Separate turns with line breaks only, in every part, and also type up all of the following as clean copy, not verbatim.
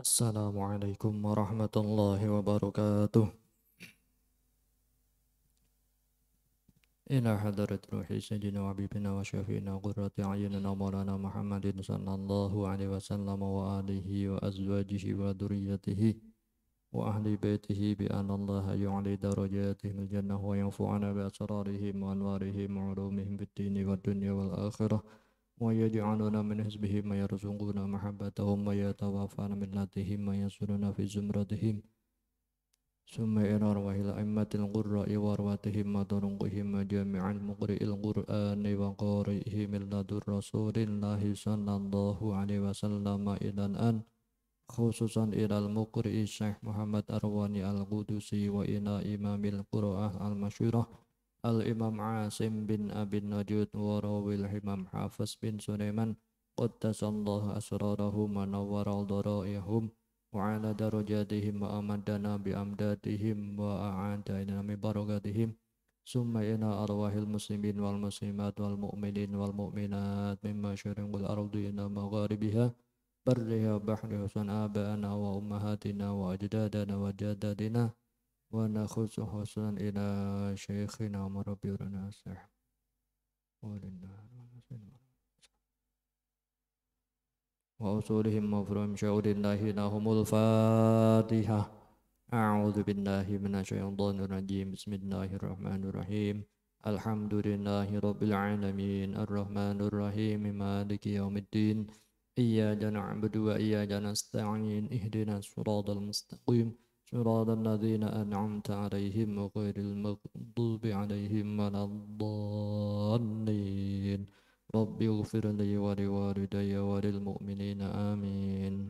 Assalamualaikum warahmatullahi wabarakatuh. Ila hadarat ruhi sayyidina wa habibina wa syafi'ina qurrati a'yunina maulana Muhammadin sallallahu alaihi wasallam wa alihi wa azwajihi wa dhurriyyatihi wa ahli baitihi bi anna Allah yu'li darajatihim al-jannah wa yanfu'ana bi asrarihim wa anwarihim wa ulumihim fid dini wad dunya wal akhirah wa yaj'aluna min hizbihim wa yarzuquna mahabbatahum wa yatawaffana min ladihim wa yasuruna fi zumratihim ثم إلى أرواح الأئمة القراء وأرواتهم وطرقهم وجميع المقرئ القرآن وقارئه من لدن رسول الله صلى الله عليه وسلم إلى الآن خصوصا إلى المقرئ الشيخ محمد أرواني القدسي وإلى إمام القراءة المشهورة الإمام عاصم بن أبي النجود وراوي الإمام حافظ بن سليمان قدس الله أسرارهم ونور ضرائهم وعلى درجاتهم وأمدنا بأمدادهم وأعادنا من بركاتهم ثم إلى أرواح المسلمين والمسلمات والمؤمنين والمؤمنات من مشارق الأرض إلى مغاربها برها وبحرها حسن آبائنا وأمهاتنا وأجدادنا وجدادنا ونخص حسنا إلى شيخنا مربينا السح وأصولهم وفروعهم شهود الله لهم الفاتحة أعوذ بالله من الشيطان الرجيم بسم الله الرحمن الرحيم الحمد لله رب العالمين الرحمن الرحيم مالك يوم الدين إياك نعبد وإياك نستعين اهدنا الصراط المستقيم صراط الذين أنعمت عليهم غير المغضوب عليهم ولا الضالين رب اغفر لي ولوالدي وللمؤمنين آمين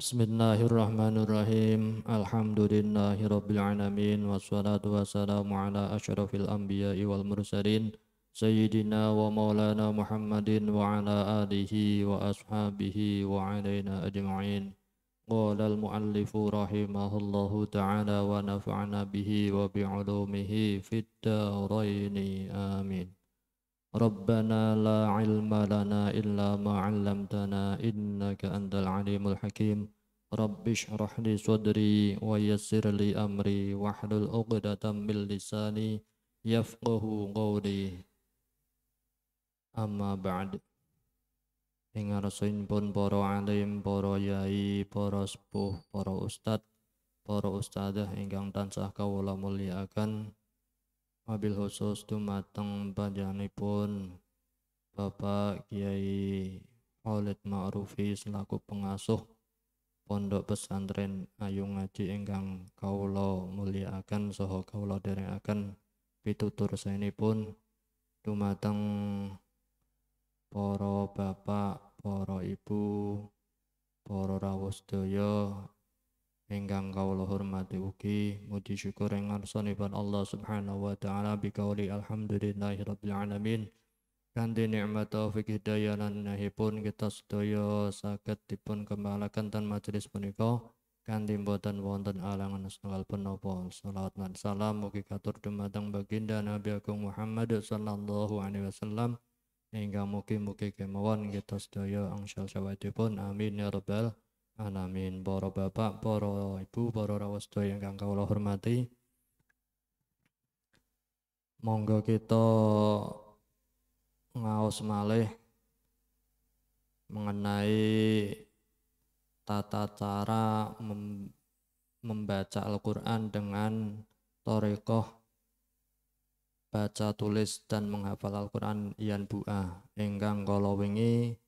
بسم الله الرحمن الرحيم الحمد لله رب العالمين والصلاة والسلام على أشرف الأنبياء والمرسلين سيدنا ومولانا محمد وعلى آله وأصحابه وعلينا أجمعين قال المؤلف رحمه الله تعالى ونفعنا به وبعلومه في الدارين آمين ربنا لا علم لنا إلا ما علمتنا إنك أنت العليم الحكيم رب اشرح لي صدري ويسر لي أمري واحلل عقدة من لساني يفقه قولي أما بعد Ingarsaipun para alim, para yai, para sepuh, para ustad, para ustadzah ingkang tansah kawula mulyakaken. Wabil khusus dumateng panjenenganipun Bapak Kiai Khalid Ma'rufi selaku pengasuh Pondok Pesantren Ayu Ngaji ingkang kawula mulyakaken saha kawula dherekaken pitutur saenipun dumateng para bapak, para ibu, para rawuh sedaya ingkang kawula hormati ugi muji syukur ing ngarsanipun Allah Subhanahu wa taala biqauli alhamdulillahirabbil alamin kanthi nikmat taufik hidayah lan inahipun kita sedaya saged dipun kembalaken ten majelis punika kanthi boten wonten alangan setunggal punapa salawat lan salam mugi katur dumateng baginda Nabi Agung Muhammad sallallahu alaihi wasallam hingga mugi-mugi kemawon kita sedaya angsal sawadipun amin ya rabbal alamin. Para bapak, para ibu, para rawuh sedaya ingkang kawula hormati, monggo kita ngaos malih mengenai tata cara membaca Al-Qur'an dengan thariqah baca tulis dan menghafal Al-Qur'an yan bu'a ingkang kala wingi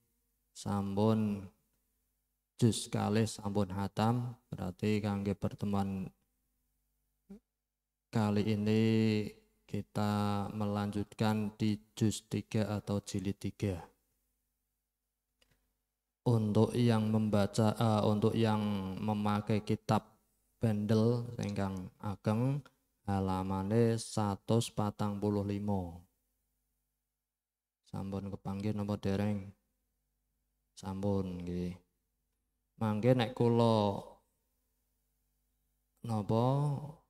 sampun juz kalih sampun hatam, berarti kangge pertemuan kali ini kita melanjutkan di juz 3 atau jilid 3. Untuk yang membaca untuk yang memakai kitab Bendel ingkang ageng halamane 145. Sampun kepanggih napa dereng? Sampun nggih. Mangke nek kula napa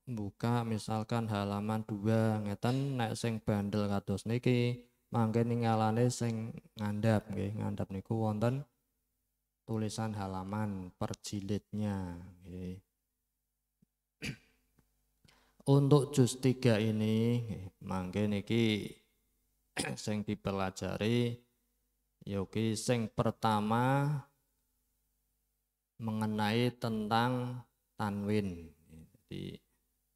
buka misalkan halaman 2 ngeten nek sing bandel kados niki mangke ningalane sing ngandhap nggih ngandhap niku wonten tulisan halaman per jilidnya. Untuk juz 3 ini mangke niki sing dipelajari yoki sing pertama mengenai tentang tanwin. Jadi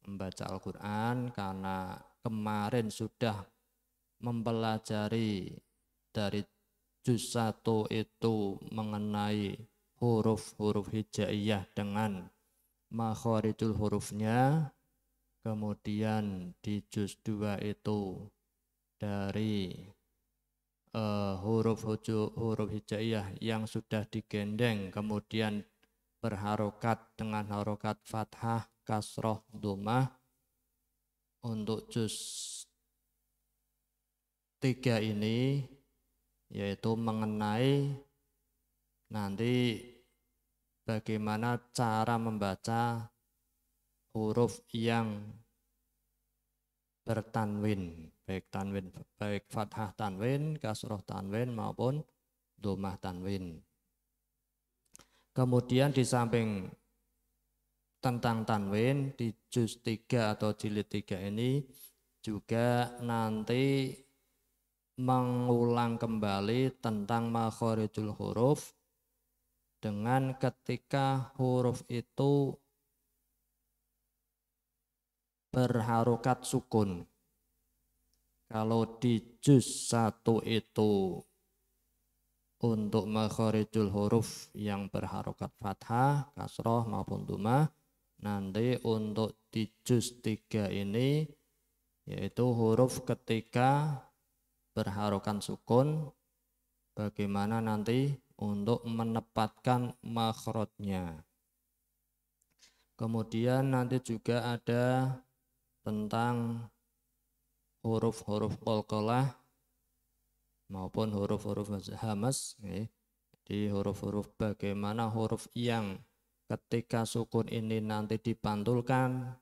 membaca Al-Quran karena kemarin sudah mempelajari dari juz 1 itu mengenai huruf-huruf hijaiyah dengan makharijul hurufnya. Kemudian di juz 2 itu dari huruf hijaiyah yang sudah digendeng kemudian berharokat dengan harokat fathah, kasroh, dhammah. Untuk juz 3 ini yaitu mengenai nanti bagaimana cara membaca huruf yang bertanwin, baik fathah tanwin, kasroh tanwin maupun dhammah tanwin. Kemudian di samping tentang tanwin di juz 3 atau jilid 3 ini juga nanti mengulang kembali tentang makharijul huruf dengan ketika huruf itu berharokat sukun. Kalau di juz 1 itu untuk makharijul huruf yang berharokat fathah, kasroh maupun dhammah, nanti untuk di juz 3 ini yaitu huruf ketika berharokat sukun, bagaimana nanti untuk menempatkan makhrajnya. Kemudian nanti juga ada tentang huruf-huruf qalqalah maupun huruf-huruf hamas. Di huruf-huruf bagaimana huruf yang ketika sukun ini nanti dipantulkan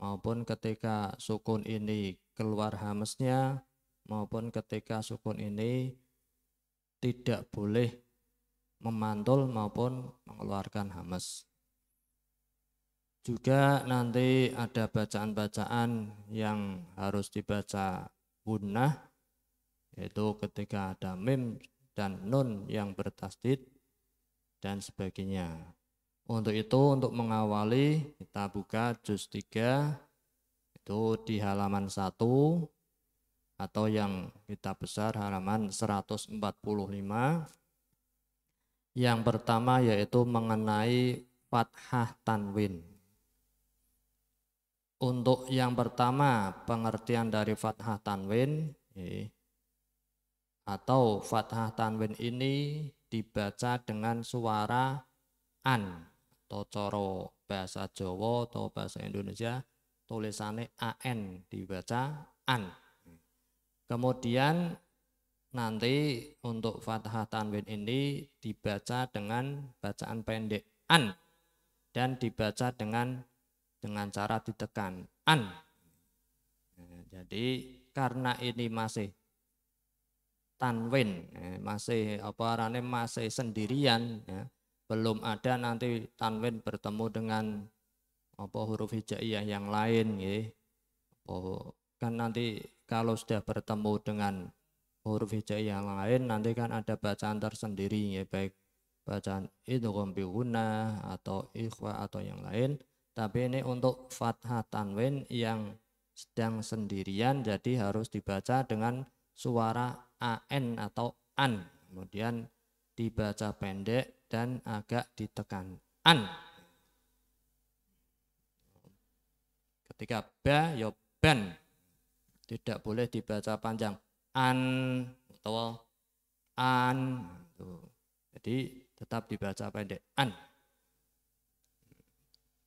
maupun ketika sukun ini keluar hamasnya maupun ketika sukun ini tidak boleh memantul maupun mengeluarkan hamas. Juga nanti ada bacaan-bacaan yang harus dibaca gunnah, yaitu ketika ada mim dan nun yang bertasdid dan sebagainya. Untuk itu, untuk mengawali kita buka juz 3 itu di halaman 1 atau yang kita besar halaman 145. Yang pertama yaitu mengenai fathah tanwin. Untuk yang pertama pengertian dari fathah tanwin atau fathah tanwin ini dibaca dengan suara an atau coro bahasa Jawa atau bahasa Indonesia tulisannya an dibaca an. Kemudian nanti untuk fathah tanwin ini dibaca dengan bacaan pendek an dan dibaca dengan cara ditekan an. Jadi karena ini masih tanwin, masih masih sendirian, ya, belum ada nanti tanwin bertemu dengan huruf hijaiyah yang lain, ya. Kan nanti kalau sudah bertemu dengan huruf hijaiyah yang lain nanti kan ada bacaan tersendiri, ya, baik bacaan idgham bi gunnah atau ikhfa atau yang lain. Tapi ini untuk fathah tanwin yang sedang sendirian jadi harus dibaca dengan suara an atau an. Kemudian dibaca pendek dan agak ditekan an. Ketika ba ya ban. Tidak boleh dibaca panjang an atau an. Jadi tetap dibaca pendek an.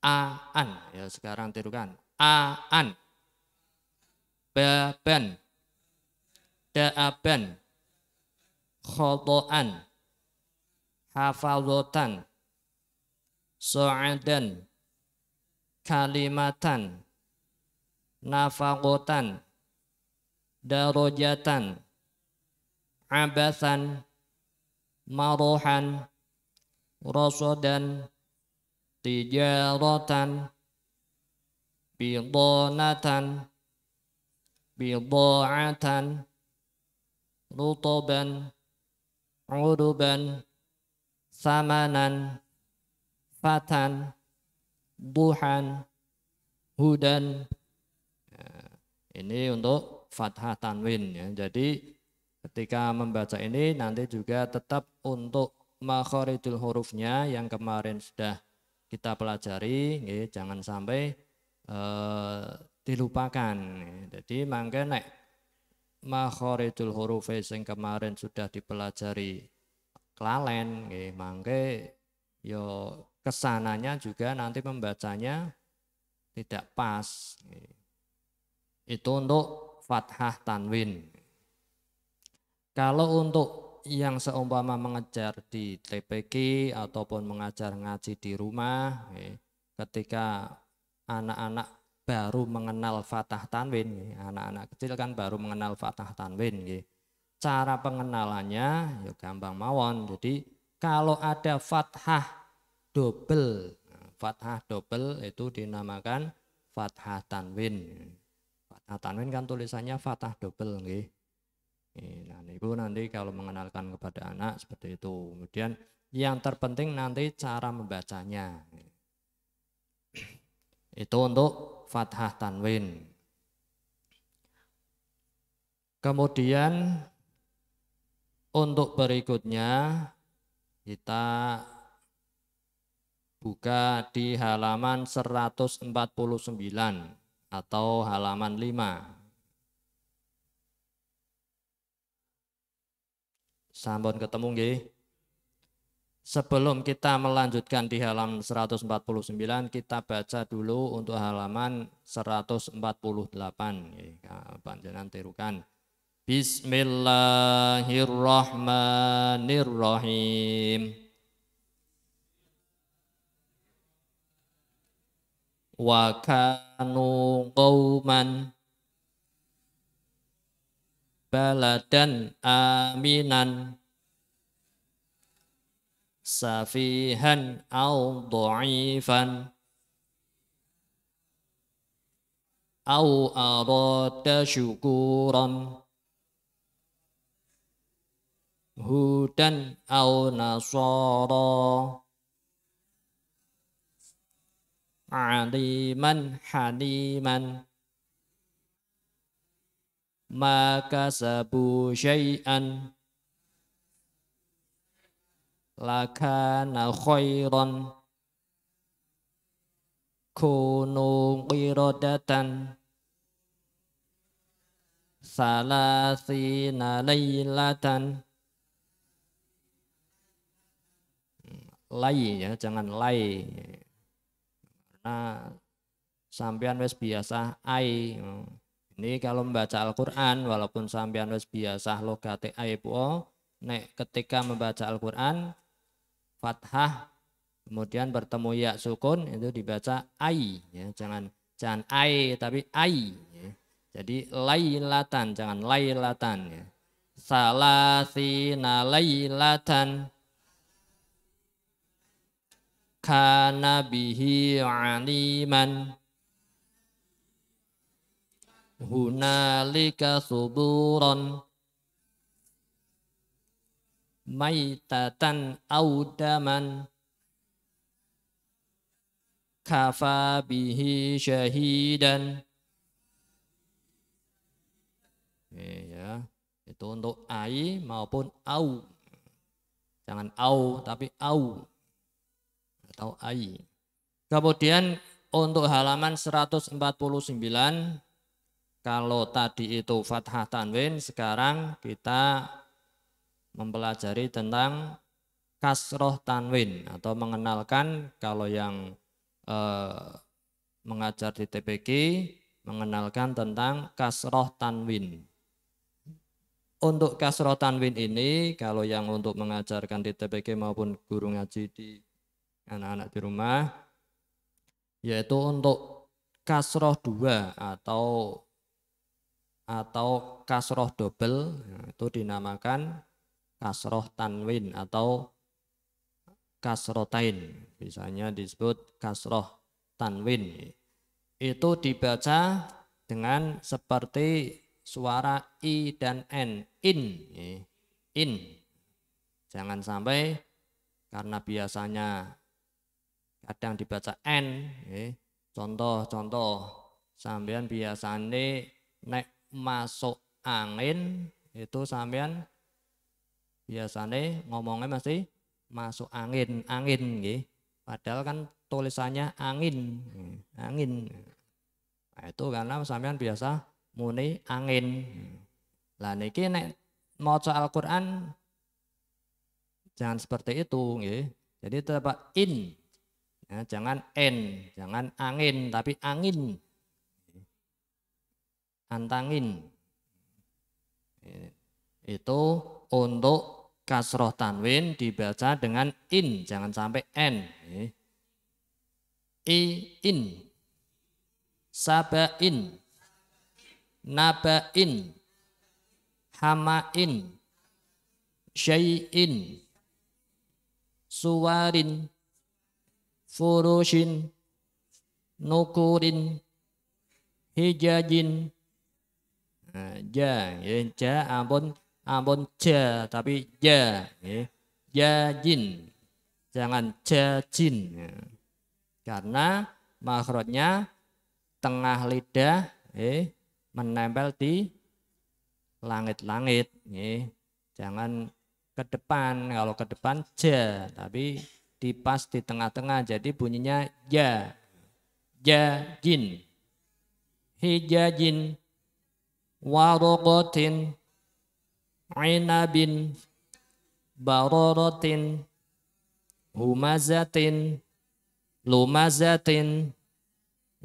An, ya sekarang tirukan an, baban, da'aban, khoto'an, hafadhotan, so'adan, kalimatan, nafagotan, darojatan, abathan, marohan, rasadan, tijaratan, bidonatan, bidoatan, rutoban, uruban, samanan, fatan, duhan, hudan. Nah, ini untuk fathah tanwin ya. Jadi ketika membaca ini nanti juga tetap untuk makharijul hurufnya yang kemarin sudah kita pelajari, ya, jangan sampai dilupakan. Jadi mangke nek makharijul huruf yang kemarin sudah dipelajari kelalen, ya, mangke yo kesananya juga nanti membacanya tidak pas. Itu untuk fathah tanwin. Kalau untuk yang seumpama mengejar di TPQ ataupun mengajar ngaji di rumah, ketika anak-anak baru mengenal fathah tanwin, anak-anak kecil kan baru mengenal fathah tanwin, cara pengenalannya ya gampang mawon. Jadi kalau ada fathah double, fathah double itu dinamakan fathah tanwin. Fathah tanwin kan tulisannya fathah double, nggih. Nah, ibu nanti kalau mengenalkan kepada anak seperti itu. Kemudian yang terpenting nanti cara membacanya. Itu untuk fathah tanwin. Kemudian untuk berikutnya kita buka di halaman 149 atau halaman 5. Sampun ketemu nggih? Sebelum kita melanjutkan di halaman 149, kita baca dulu untuk halaman 148. Panjenengan tirukan. Bismillahirrahmanirrahim. Wa kanu qauman baladan aminan safihan au dha'ifan au arada syukuran hudan au nasara aliman haliman maka sabu syai'an lakana khairan kunu qiradatan salasina lailatan. Lai ya, jangan lai. Nah, sampean wis biasa ai. Ini kalau membaca Al-Qur'an walaupun sampean wis biasa logate ai po, nek ketika membaca Al-Qur'an fathah kemudian bertemu ya sukun itu dibaca ai ya, jangan ai tapi ai ya. Jadi lailatan, jangan lailatan ya. Salasina lailatan kana bihi aliman hunalika suburan maitatan audaman kafa bihi syahidan. Ya, itu untuk ai maupun au. Jangan au tapi au atau ai. Kemudian untuk halaman 149, kalau tadi itu fathah tanwin, sekarang kita mempelajari tentang kasroh tanwin atau mengenalkan kalau yang mengajar di TPQ mengenalkan tentang kasroh tanwin. Untuk kasroh tanwin ini kalau yang untuk mengajarkan di TPQ maupun guru ngaji di anak-anak di rumah, yaitu untuk kasroh 2 atau kasroh double, itu dinamakan kasroh tanwin atau kasrotain, misalnya disebut kasroh tanwin, itu dibaca dengan seperti suara i dan n, in. Jangan sampai karena biasanya kadang dibaca n, contoh sampean biasanya nek masuk angin itu sampean biasanya ngomongnya masih masuk angin, padahal kan tulisannya angin. Nah, itu karena sampean biasa muni angin. Lah niki nek maca Al-Qur'an jangan seperti itu, jadi tetap in, ya, jangan n, jangan angin, tapi angin, antangin. Itu untuk kasroh tanwin dibaca dengan in, jangan sampai n. In, sabain, nabain, hamain, syai'in, suwarin, furushin, nukurin, hijajin. Nah, ja, ampun ja, tapi ja, jajin, jangan jajin, karena makhrajnya tengah lidah menempel di langit-langit, jangan ke depan. Kalau ke depan ja, tapi dipas di tengah-tengah, jadi bunyinya ja, jajin, hijajin, warokotin, inabin, barorotin, humazatin, lumazatin,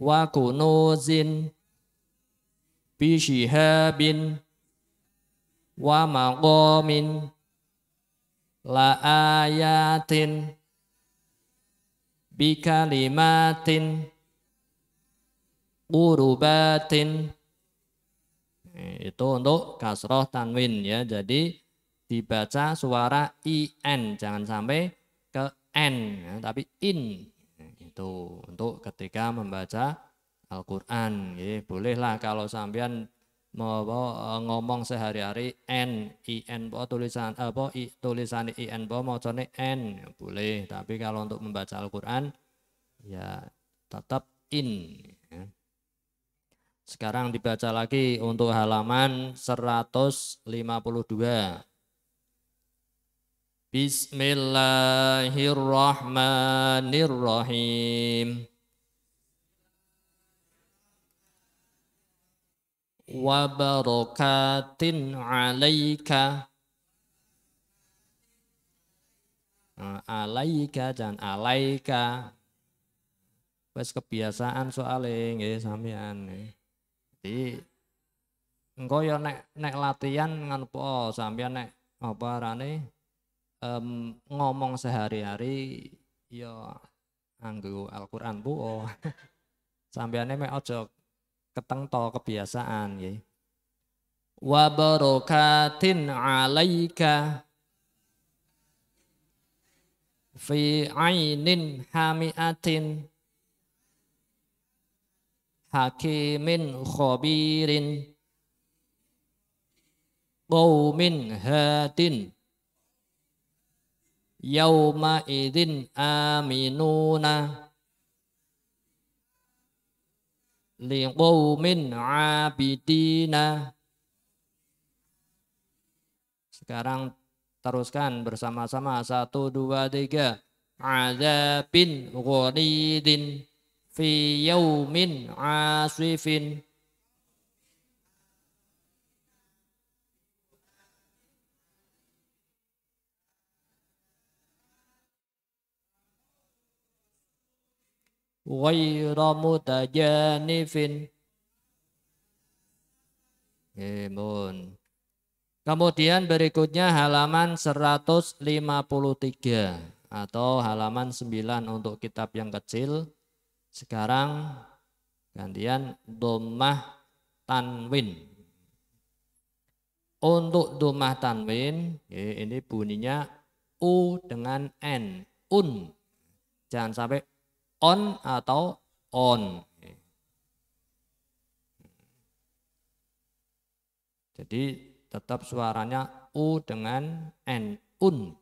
wakunuzin, bishihabin, wa maqamin, la ayatin, bikalimatin, urubatin. Itu untuk kasroh tanwin, ya. Jadi dibaca suara in, jangan sampai ke n, ya, tapi in. Itu untuk ketika membaca Al-Qur'an, ya. Bolehlah kalau sampean mau ngomong sehari-hari n, in tulisan tulisan in macane n, ya, boleh. Tapi kalau untuk membaca Al-Qur'an ya tetap in, ya. Sekarang dibaca lagi untuk halaman 152. Bismillahirrahmanirrahim. Wa barakatin alaika. Alaika dan alaika. Wes kebiasaan soalnya nggih sampean. Jadi engko ya nek latihan nganpo sampean nek apa arane ngomong sehari-hari ya nganggo Al-Qur'an bu. Sampeane mek aja ketengto kebiasaan nggih. Wa barakatin alaika fi ainin hamiatin hakimin khobirin qaumin hadin yauma idzin aminuna liqaumin abidina. Sekarang teruskan bersama-sama 1 2 3. Adzabin ghalidin fi yaumin asifin. Ghairu mutajanifin. Kemudian berikutnya halaman 153 atau halaman 9 untuk kitab yang kecil. Sekarang gantian dhammah tanwin. Untuk dhammah tanwin ini bunyinya u dengan n. un. Jangan sampai on atau on. Jadi tetap suaranya u dengan n, un.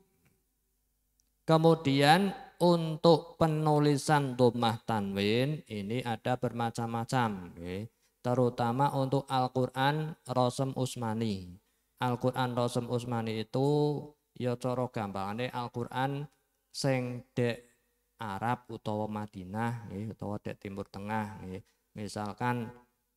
Kemudian untuk penulisan dhammah tanwin ini ada bermacam-macam, terutama untuk Al-Qur'an Rasm Utsmani. Al-Qur'an Rasm Utsmani itu ya cara gampangane Al-Qur'an sing dek Arab utawa Madinah utawa dek Timur Tengah. Misalkan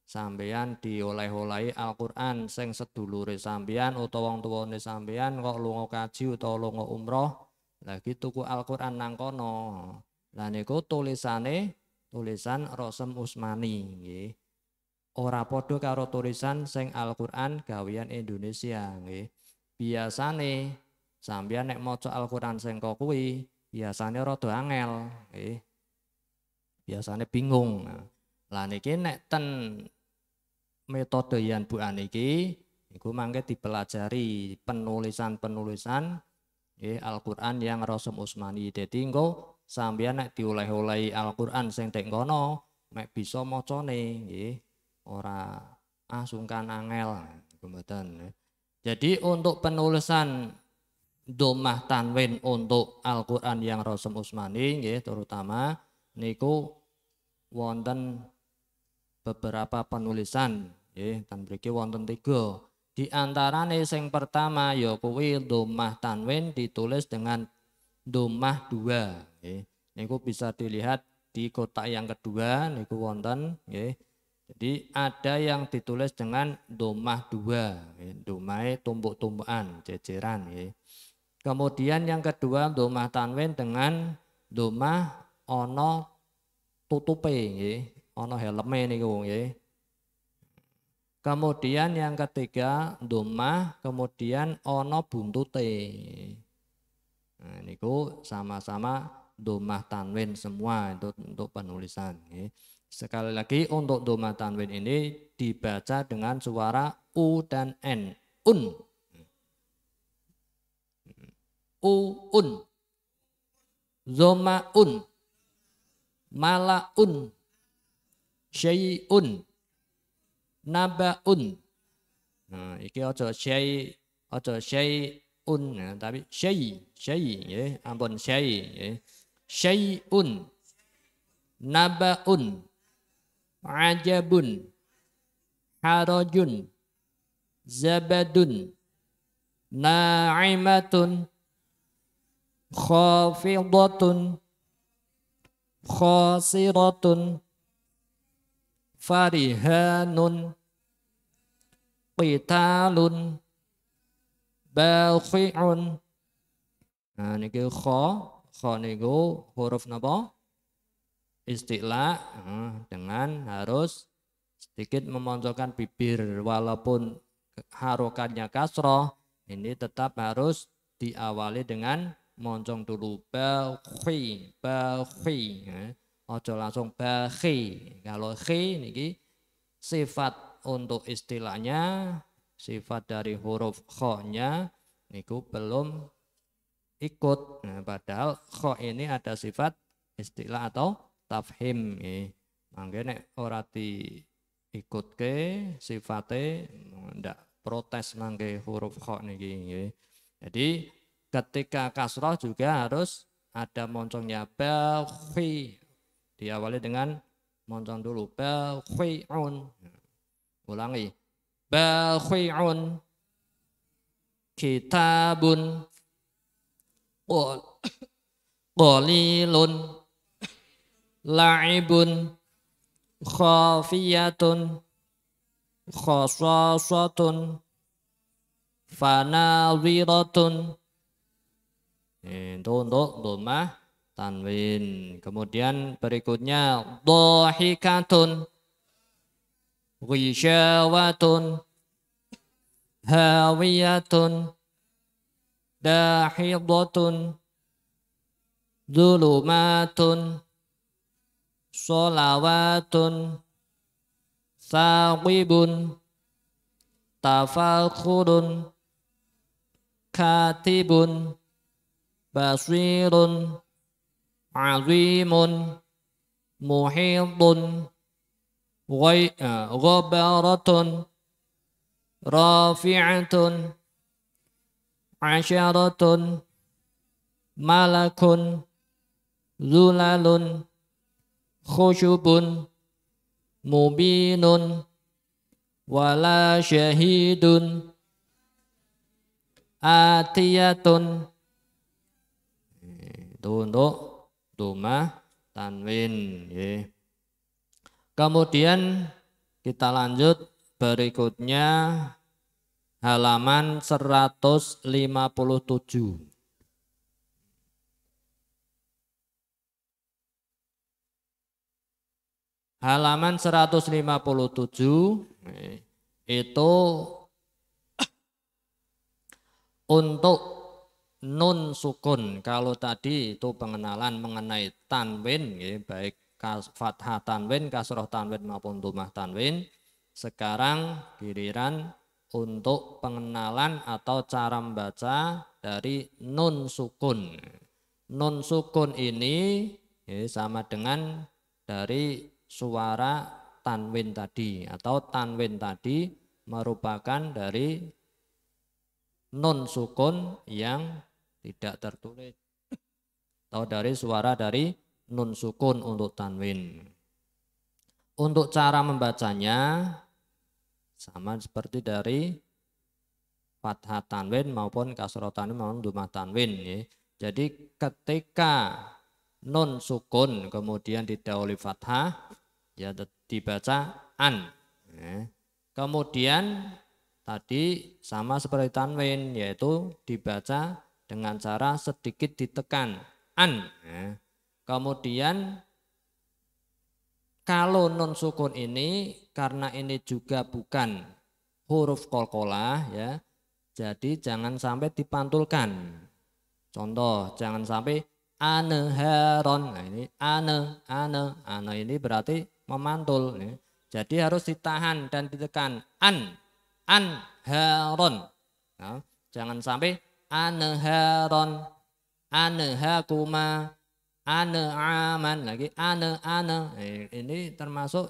sampeyan dioleh-olehi Al-Qur'an sing sedulure sampeyan utawa wong tuwane sampeyan kok lunga kaji utawa lunga umroh, lagi tuku Al-Qur'an nang kono. Lah niku tulisan Rasm Utsmani nggih. Ora padha karo tulisan sing Al-Qur'an gawean Indonesia nggih. Biasane sampeyan nek maca Al-Qur'an sing kok kuwi biasane rada angel nggih. Biasane bingung. Lah niki nek ten metode Yan Bu'an iki niku mangke dipelajari penulisan-penulisan Al-Qur'an yang Rasm Utsmani. Dadi engko sampeyan nek dioleh-olehi Al-Qur'an sing tek kono mek bisa macane nggih. Ora sungkan angel mboten. Jadi untuk penulisan dhammah tanwin untuk Al-Qur'an yang Rasm Utsmani nggih terutama niku wonten beberapa penulisan nggih ten mriki wonten 3. Di antarane sing pertama ya kuwi dhammah tanwin ditulis dengan dhammah 2 nggih. Niku bisa dilihat di kotak yang kedua niku wonten nggih. Jadi ada yang ditulis dengan dhammah 2, dhommahe tumpuk-tumpukan, jejeran nggih. Kemudian yang kedua dhammah tanwin dengan dhammah ana tutupe nggih, ana helme niku nggih. Kemudian yang ketiga dhammah kemudian ana buntute. Nah niku sama-sama dhammah tanwin semua itu untuk penulisan nggih. Sekali lagi untuk dhammah tanwin ini dibaca dengan suara u dan n, un. Un, zomaun, malaun, syai'un, nabaun. Nah, iki aja syai'un, nah, tapi syai, ya, ampun syai, ya. Syai'un, nabaun, ajabun, harajun, zabadun, na'imatun, khafidatun, khasiratun, farihanun, qitalun, bakhi'un. Nah niki kha niku huruf napa? Isti'la, dengan harus sedikit memoncolkan bibir walaupun harokatnya kasroh ini tetap harus diawali dengan moncong dulu bakhi. Ojo langsung bakhi. Kalau khi niki sifat untuk istilahnya, sifat dari huruf kha-nya niku belum ikut. Nah, padahal kha ini ada sifat istilah atau tafhim nggih. Mangke nek ora diikutke sifate ndak protes mangke huruf kha niki nggih. Jadi ketika kasroh juga harus ada moncongnya bakhi. Diawali dengan moncong dulu bakhi'un. Ulangi. Bakhi'un. Kitabun. Qalilun. La'ibun. Khafiyatun. Khasasatun. Fanawiratun. Itu untuk dhammah tanwin. Kemudian berikutnya dhahikatun, ghisyawatun, hawiyatun, dahidatun, zulumatun, sholawatun, saqibun, tafakhurun, katibun, basirun, azimun, muhitun, ghabaratun, rafi'atun, asyaratun, malakun, zulalun, khusyubun, mubinun, wala syahidun, atiyatun. Itu untuk domah tanwin. Kemudian kita lanjut berikutnya halaman 157. Halaman 157 itu untuk nun sukun. Kalau tadi itu pengenalan mengenai tanwin, baik fathah tanwin, kasroh tanwin maupun domah tanwin. Sekarang giliran untuk pengenalan atau cara membaca dari nun sukun. Nun sukun ini sama dengan dari suara tanwin tadi, atau tanwin tadi merupakan dari nun sukun yang tidak tertulis atau dari suara dari nun sukun untuk tanwin. Untuk cara membacanya sama seperti dari fathah tanwin maupun kasroh tanwin maupun domah tanwin. Jadi ketika nun sukun kemudian didahului fathah, ya dibaca an. Kemudian tadi sama seperti tanwin, yaitu dibaca dengan cara sedikit ditekan an. Kemudian kalau nun sukun ini karena ini juga bukan huruf qalqalah, ya, jadi jangan sampai dipantulkan. Contoh, jangan sampai aneharon. Nah, ini ane ini berarti memantul. Jadi harus ditahan dan ditekan anharon. Nah, jangan sampai aneharon, anehakuma, aneaman, lagi ane. Ini termasuk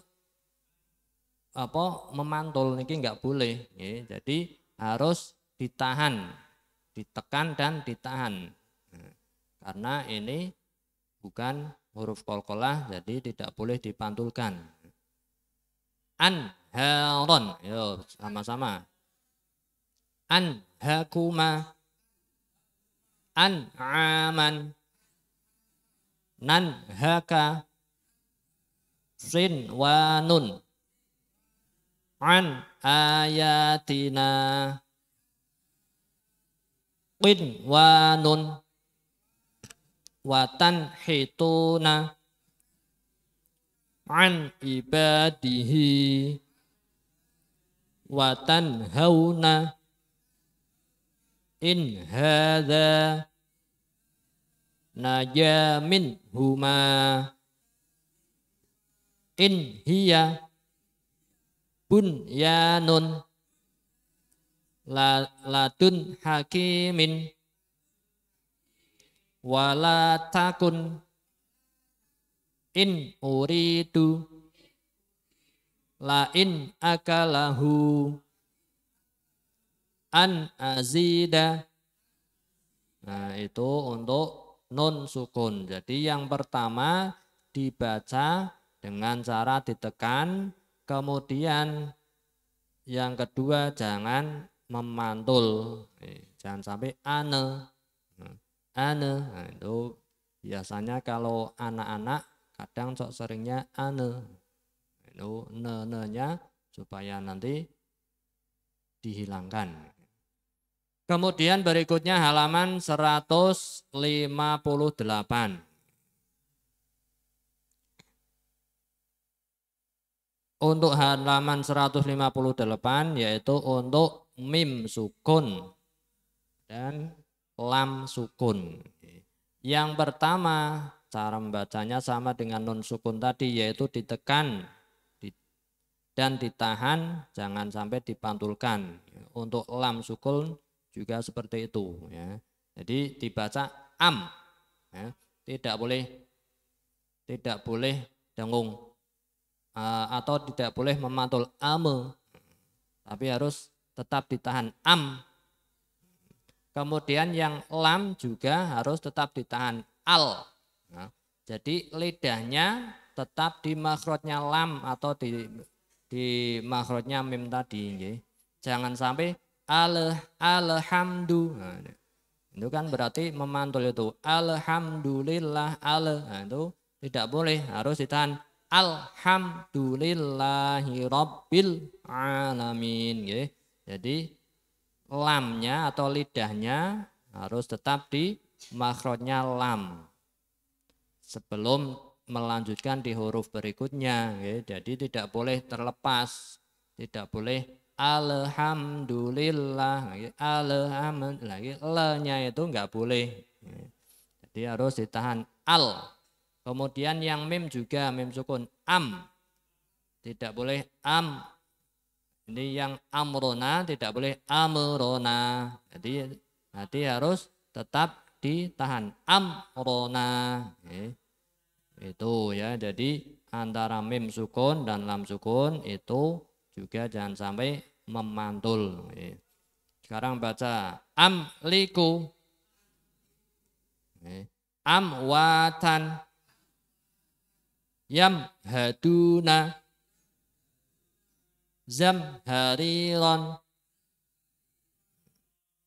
apa, memantul, ini nggak boleh. Jadi harus ditahan, ditekan dan ditahan. Karena ini bukan huruf qalqalah, jadi tidak boleh dipantulkan. Anharon, yo sama-sama. Anhakuma, an'aman, nanhaka, sinwanun, an ayatina, qinwanun, watan hituna, an ibadihi, watan hauna, in hadza najamin huma, in hiya bunyanun ladun hakimin, wala takun in uridu la in akalahu an azida. Nah, itu untuk nun sukun. Jadi yang pertama dibaca dengan cara ditekan, kemudian yang kedua jangan memantul. Jangan sampai ane. Nah, itu biasanya kalau anak-anak kadang sok seringnya ane. Itu ne-nya supaya nanti dihilangkan. Kemudian berikutnya halaman 158. Untuk halaman 158 yaitu untuk mim sukun dan lam sukun. Yang pertama cara membacanya sama dengan nun sukun tadi, yaitu ditekan dan ditahan, jangan sampai dipantulkan. Untuk lam sukun juga seperti itu, ya. Jadi dibaca am, ya. Tidak boleh tidak boleh dengung atau tidak boleh memantul ame, tapi harus tetap ditahan am. Kemudian yang lam juga harus tetap ditahan al. Nah, jadi lidahnya tetap di makhrajnya lam atau di makhrajnya mim tadi. Okay. Jangan sampai alhamdu. Nah, itu kan berarti memantul itu alhamdulillah nah, itu tidak boleh, harus ditahan alhamdulillahi rabbil alamin. Okay. Jadi lamnya atau lidahnya harus tetap di makhrajnya lam sebelum melanjutkan di huruf berikutnya. Jadi tidak boleh terlepas, tidak boleh alhamdulillah, alhamdulillah, le-nya itu enggak boleh. Jadi harus ditahan al. Kemudian yang mim juga mim sukun am, tidak boleh am. Ini yang amrona tidak boleh amrona. Jadi harus tetap ditahan amrona. Itu ya. Jadi antara mim sukun dan lam sukun itu juga jangan sampai memantul. Sekarang baca amliku, amwatan, yamhaduna, zamhariran,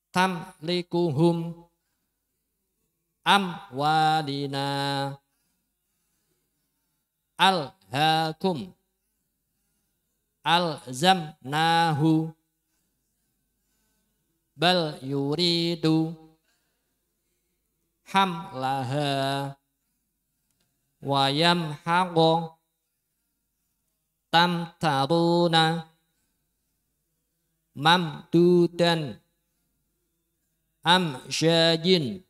tamlikuhum, amwalina, alhakum, alzamnahu, bal yuridu, hamlaha, wayamhaqo, tamtaruna, mamdudan, amsyajin,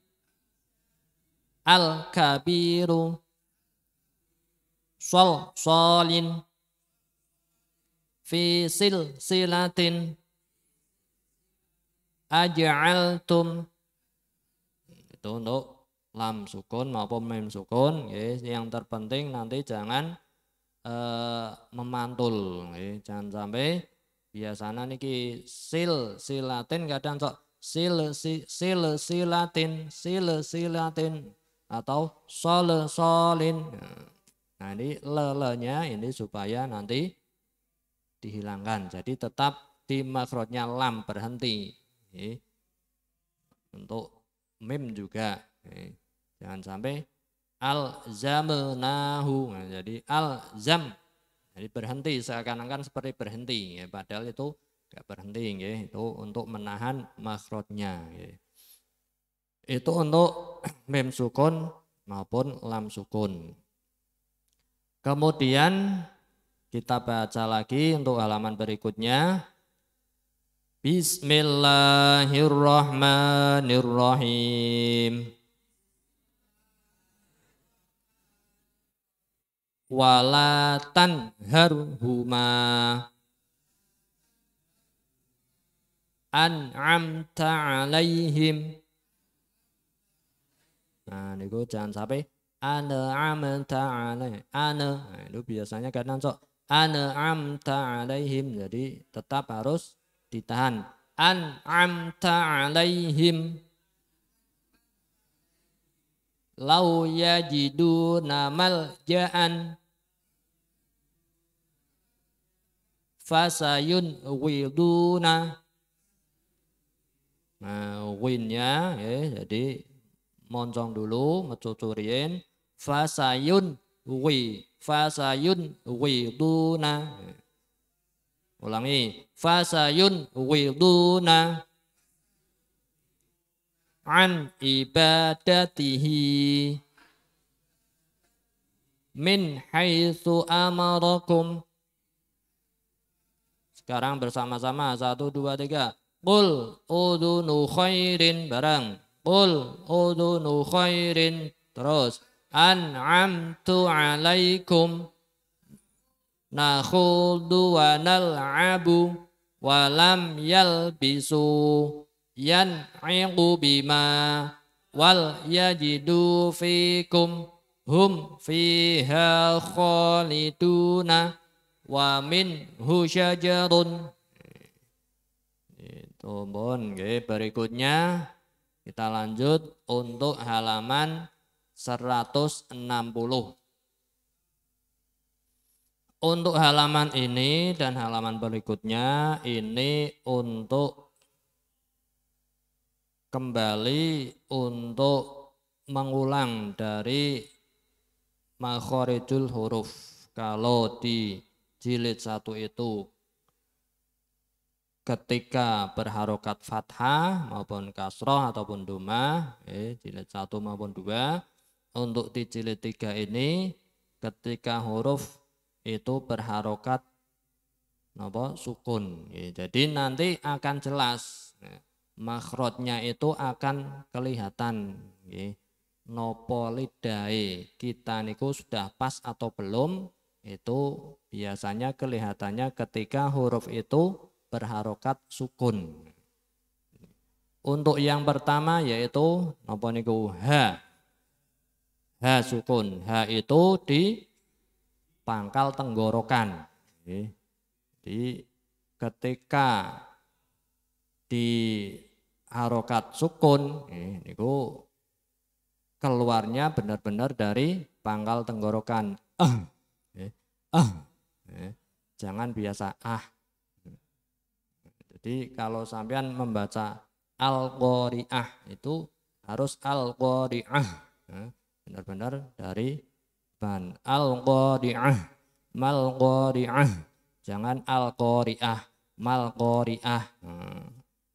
al-kabiru, solin, fi silsilatin, aj'altum. Itu untuk lam sukun maupun mim sukun. Yang terpenting nanti jangan memantul. Jangan sampai biasanya niki silatin kadang sok silatin atau solin. Nah ini lelenya ini supaya nanti dihilangkan. Jadi tetap di makhrajnya lam berhenti. Untuk mim juga. Jangan sampai alzamnahu. Nah, jadi alzam. Jadi berhenti seakan-akan seperti berhenti. Padahal itu enggak berhenti. Itu untuk menahan makhrajnya. Itu untuk mim sukun maupun lam sukun. Kemudian kita baca lagi untuk halaman berikutnya. Bismillahirrahmanirrahim. Wala tanharhuma an'amta alaihim. Nah, niku jangan sampai an'amta alaihim. Nah, itu biasanya kadang sok an'amta alaihim. Jadi tetap harus ditahan. An'amta alaihim. Lau yajiduna malja'an fasayun widuna. Nah, winnya jadi moncong dulu, ngecucurin fasayun widuna. Ulangi, fasayun widuna an ibadatihi min haitsu amarakum. Sekarang bersama-sama 1 2 3. Qul udunu khairin bareng. Qul udunu khairin. Terus an'amtu alaikum nakhudu wa nal'abu wa lam yalbisu yan'iqu bima wal yajidu fikum hum fiha khaliduna wa minhu syajarun. Itu pun berikutnya kita lanjut untuk halaman 160. Untuk halaman ini dan halaman berikutnya ini untuk kembali untuk mengulang dari makhorijul huruf. Kalau di jilid 1 itu ketika berharokat fathah maupun kasroh ataupun domah, jilid 1 maupun 2. Untuk di jilid 3 ini ketika huruf itu berharokat sukun. Jadi nanti akan jelas makhrajnya itu akan kelihatan. Nopo lidae kita niku sudah pas atau belum, itu biasanya kelihatannya ketika huruf itu berharokat sukun. Untuk yang pertama yaitu nopo niku ha. Ha sukun. Ha itu di pangkal tenggorokan. Jadi ketika di harokat sukun, niku keluarnya benar-benar dari pangkal tenggorokan. Jangan biasa Jadi kalau sampean membaca al-qari'ah itu harus al-qari'ah. Benar-benar dari ban al-qari'ah, mal-qari'ah. Jangan al-qari'ah, mal-qari'ah.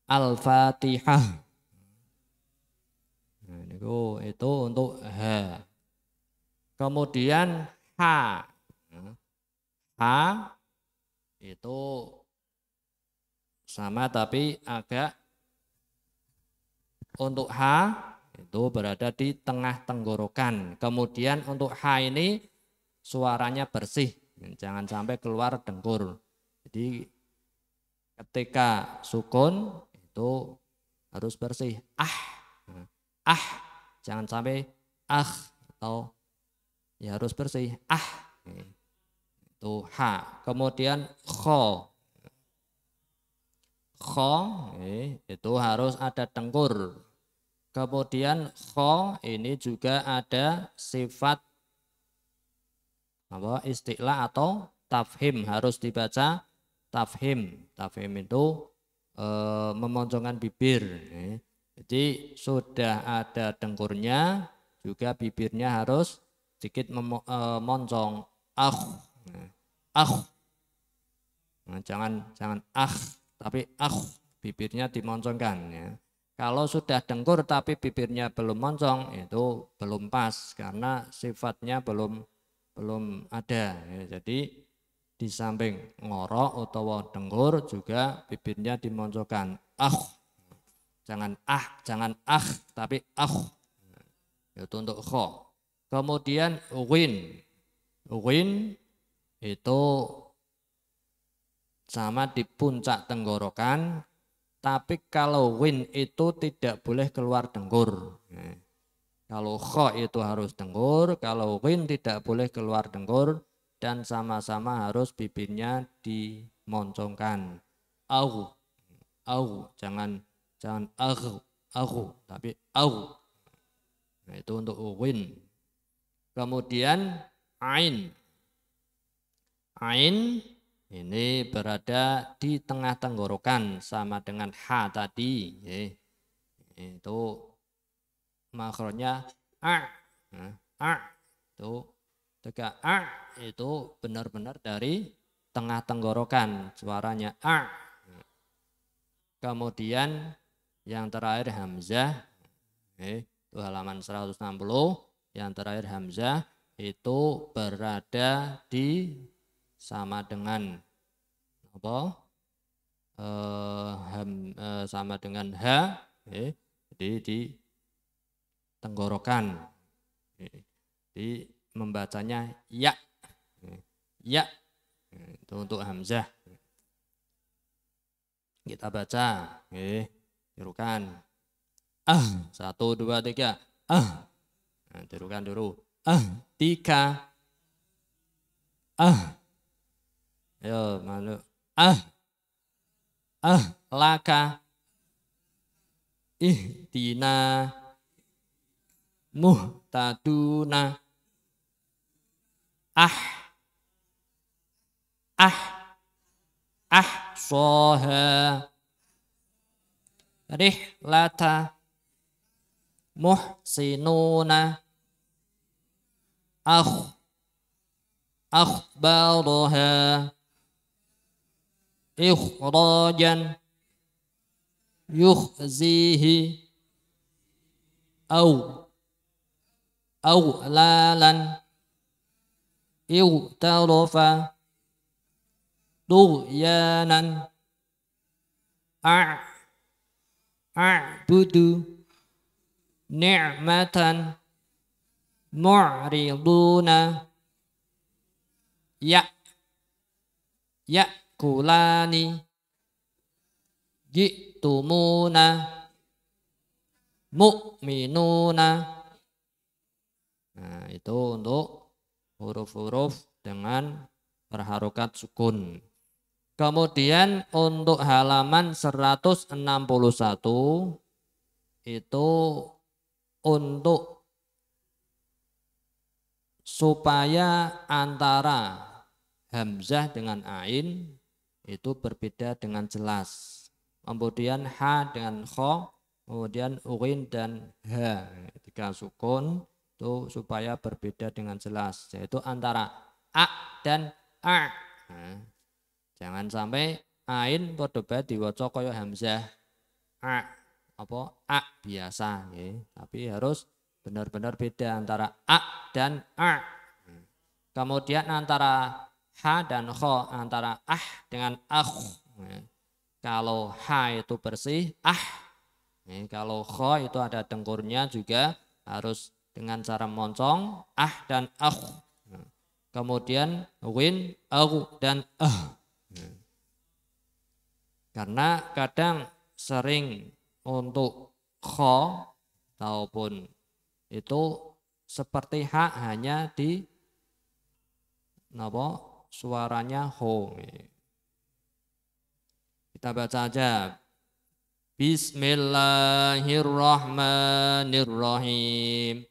Al-Fatihah. Itu untuk ha. Kemudian ha. Ha itu sama tapi agak untuk H itu berada di tengah tenggorokan. Kemudian untuk H ini suaranya bersih, jangan sampai keluar dengkur. Jadi ketika sukun itu harus bersih. Jangan sampai atau ya harus bersih. Itu H. Kemudian kho. Kho itu harus ada dengkur. Kemudian kho ini juga ada sifat istilah atau tafhim, harus dibaca tafhim. Tafhim itu memoncongkan bibir. Jadi sudah ada dengkurnya, juga bibirnya harus sedikit memoncong. Jangan tapi bibirnya dimoncongkan ya. Kalau sudah dengkur tapi bibirnya belum moncong itu belum pas karena sifatnya belum ada ya. Jadi di samping ngorok atau dengkur juga bibirnya dimoncongkan. Jangan tapi itu untuk kho. Kemudian win itu sama di puncak tenggorokan, tapi kalau win itu tidak boleh keluar dengkur. Kalau kho itu harus dengkur, kalau win tidak boleh keluar dengkur, dan sama-sama harus bibirnya dimoncongkan. Jangan tapi Nah, itu untuk win. Kemudian ain ini berada di tengah tenggorokan sama dengan H tadi. Itu makronya itu tegak itu benar-benar dari tengah tenggorokan suaranya Kemudian yang terakhir hamzah. Itu halaman 160. Yang terakhir hamzah itu berada di sama dengan sama dengan H, jadi di tenggorokan. Jadi membacanya ya. Itu untuk hamzah. Kita baca, tirukan. 1, 2, 3. Tirukan dulu. tika, yo malu, laka, ihdina, muhtaduna, ahsoha, rihlata, muhsinuna, akhbaroha, ikhrajan, yukhzihi, awlalan, ightarofa, tughyanan, a'budu, ni'matan, mu'riduna, ya'kulani, ji'tumuna, mu'minuna. Nah, itu untuk huruf-huruf dengan berharokat sukun. Kemudian untuk halaman 161 itu untuk supaya antara hamzah dengan ain itu berbeda dengan jelas. Kemudian ha dengan kho, kemudian urin dan ha. Ketika sukun itu supaya berbeda dengan jelas, yaitu antara a dan a. Nah, jangan sampai ain padha bae diwaca kaya hamzah a apa a biasa ya. Tapi harus benar-benar beda antara a dan a. Kemudian antara ha dan kho, antara dengan nah, kalau ha itu bersih nah, kalau kho itu ada dengkurnya juga harus dengan cara moncong dan nah, kemudian win dan karena kadang sering untuk kho ataupun itu seperti ha hanya di suaranya ho. Kita baca aja. Bismillahirrahmanirrahim.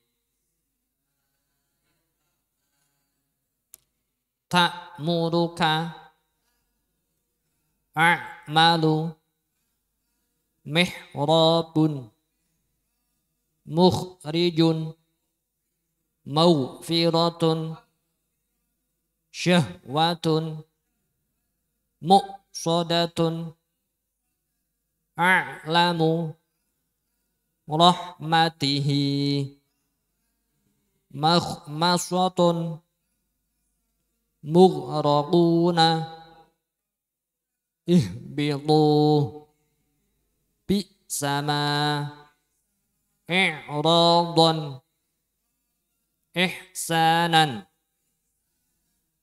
Ta'muruka a'malu mihrabun mukhrijun mawfiratun syahwatun muqsadatun a'lamu rahmatihi makhmasatun mughraquna ihbitu bi'sama i'radan ihsanan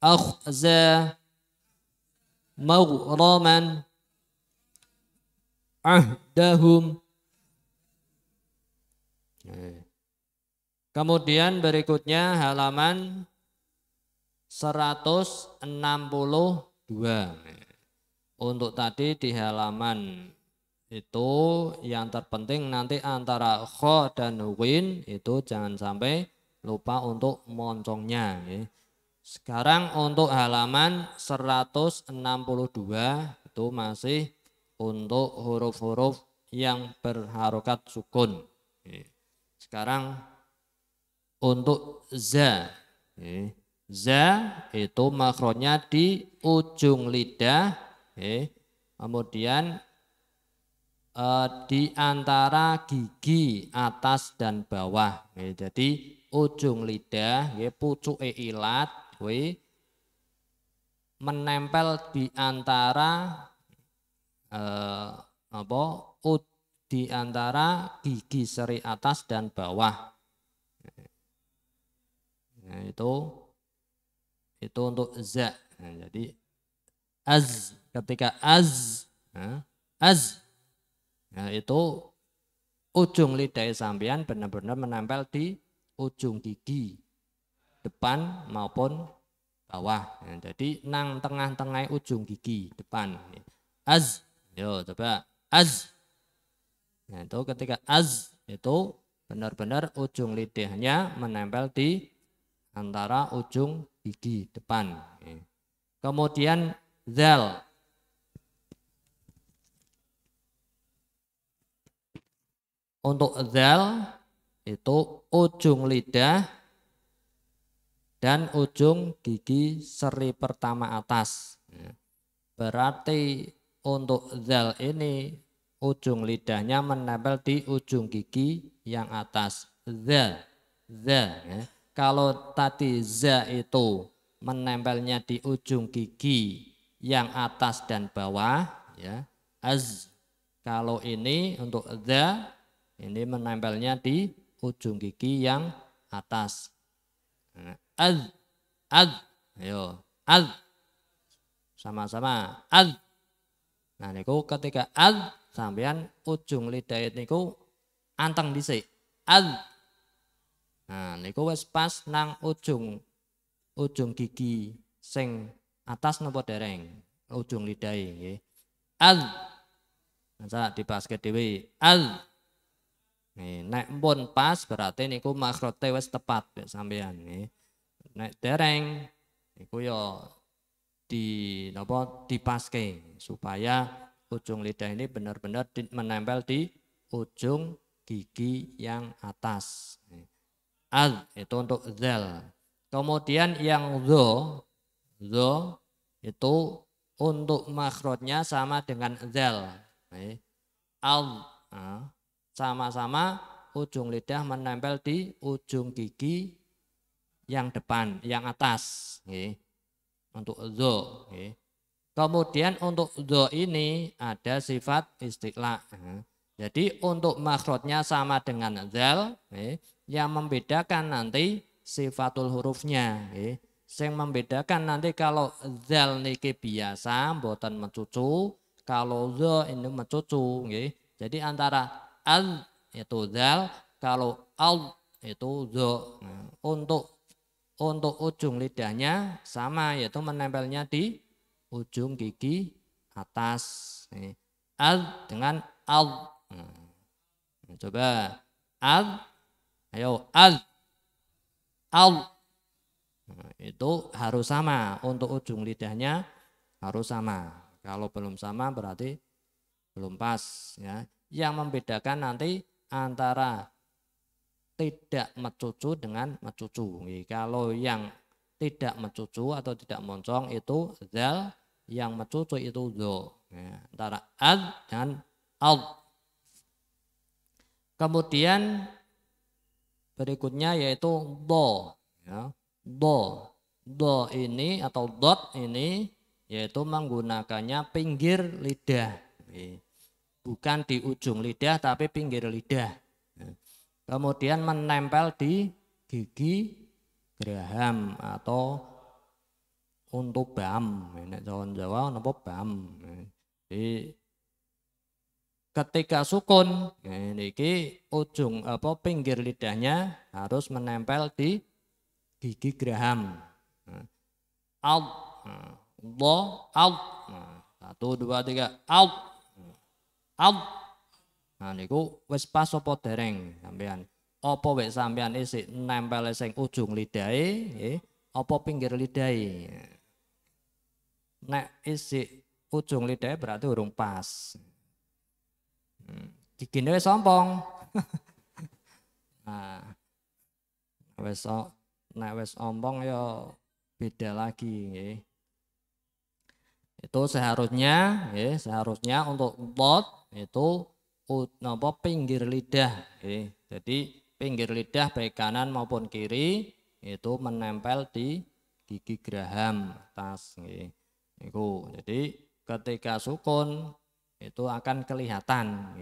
akhza maghraman ahdahum. Kemudian berikutnya halaman 162. Untuk tadi di halaman itu yang terpenting nanti antara kho dan win itu jangan sampai lupa untuk moncongnya. Sekarang untuk halaman 162 itu masih untuk huruf-huruf yang berharokat sukun. Sekarang untuk za. Za itu makronya di ujung lidah. Kemudian di antara gigi atas dan bawah. Jadi ujung lidah, pucuke ilat, menempel di antara di antara gigi seri atas dan bawah. Nah, itu untuk za. Nah, jadi ketika nah, itu ujung lidah sampean benar-benar menempel di ujung gigi. depan maupun bawah. Nah, jadi nang tengah-tengah ujung gigi depan. Az, yo coba az. Nah, itu ketika az itu benar-benar ujung lidahnya menempel di antara ujung gigi depan. Kemudian zal. Untuk zal itu ujung lidah dan ujung gigi seri pertama atas. Berarti untuk zal ini ujung lidahnya menempel di ujung gigi yang atas. Za. Ya. Kalau tadi za itu menempelnya di ujung gigi yang atas dan bawah, ya. Az. Kalau ini untuk za ini menempelnya di ujung gigi yang atas. Az. Ayo, az. Sama-sama az. Nah niku ketika az sampean ujung lidah niku anteng dhisik. Az. Nah niku wis pas nang ujung gigi sing atas napa dereng? Ujung lidah nggih. Az. Nah dipaske dhewe. Az. Nek pun pas berarti niku makhrote wis tepat sampean nggih. Nek dereng niku ya dipaske supaya ujung lidah ini benar-benar menempel di ujung gigi yang atas. Az itu untuk zal. Kemudian yang zo itu untuk makhrajnya sama dengan zal. Al sama-sama ujung lidah menempel di ujung gigi yang depan, yang atas. Untuk zo. Kemudian untuk zo ini ada sifat istiqla. Jadi untuk makhrajnya sama dengan zal, yang membedakan nanti sifatul hurufnya. Yang membedakan nanti kalau zal niki biasa, mboten mencucu, kalau zo ini mencucu. Jadi antara al itu zal, kalau al itu zo. Untuk ujung lidahnya sama, yaitu menempelnya di ujung gigi atas. Al dengan al. Coba al. Ayo al. Itu harus sama. Untuk ujung lidahnya harus sama. Kalau belum sama berarti belum pas. Ya. Yang membedakan nanti antara tidak mencucu dengan mencucu. Kalau yang tidak mencucu atau tidak moncong itu zal, yang mencucu itu zo. Antara ad dan al. Kemudian berikutnya yaitu do. Do ini atau dot ini yaitu menggunakannya pinggir lidah. Bukan di ujung lidah tapi pinggir lidah. Kemudian menempel di gigi geraham atau untuk bam. Nek Jawa napa bam. Jadi ketika sukun niki ujung pinggir lidahnya harus menempel di gigi geraham. Out. Lo out. 1 2 3 out. Out. Nah niku wis pas apa dereng sampean? Apa wis sampean isik nempel sing ujung lidahe nggih, apa pinggir lidahe? Nek isik ujung lidahe berarti urung pas. Gigine wis ompong. Nah, nek wis ompong ya beda lagi nggih. Itu seharusnya untuk lot itu pinggir lidah. Jadi pinggir lidah baik kanan maupun kiri itu menempel di gigi geraham atas. Jadi ketika sukun itu akan kelihatan,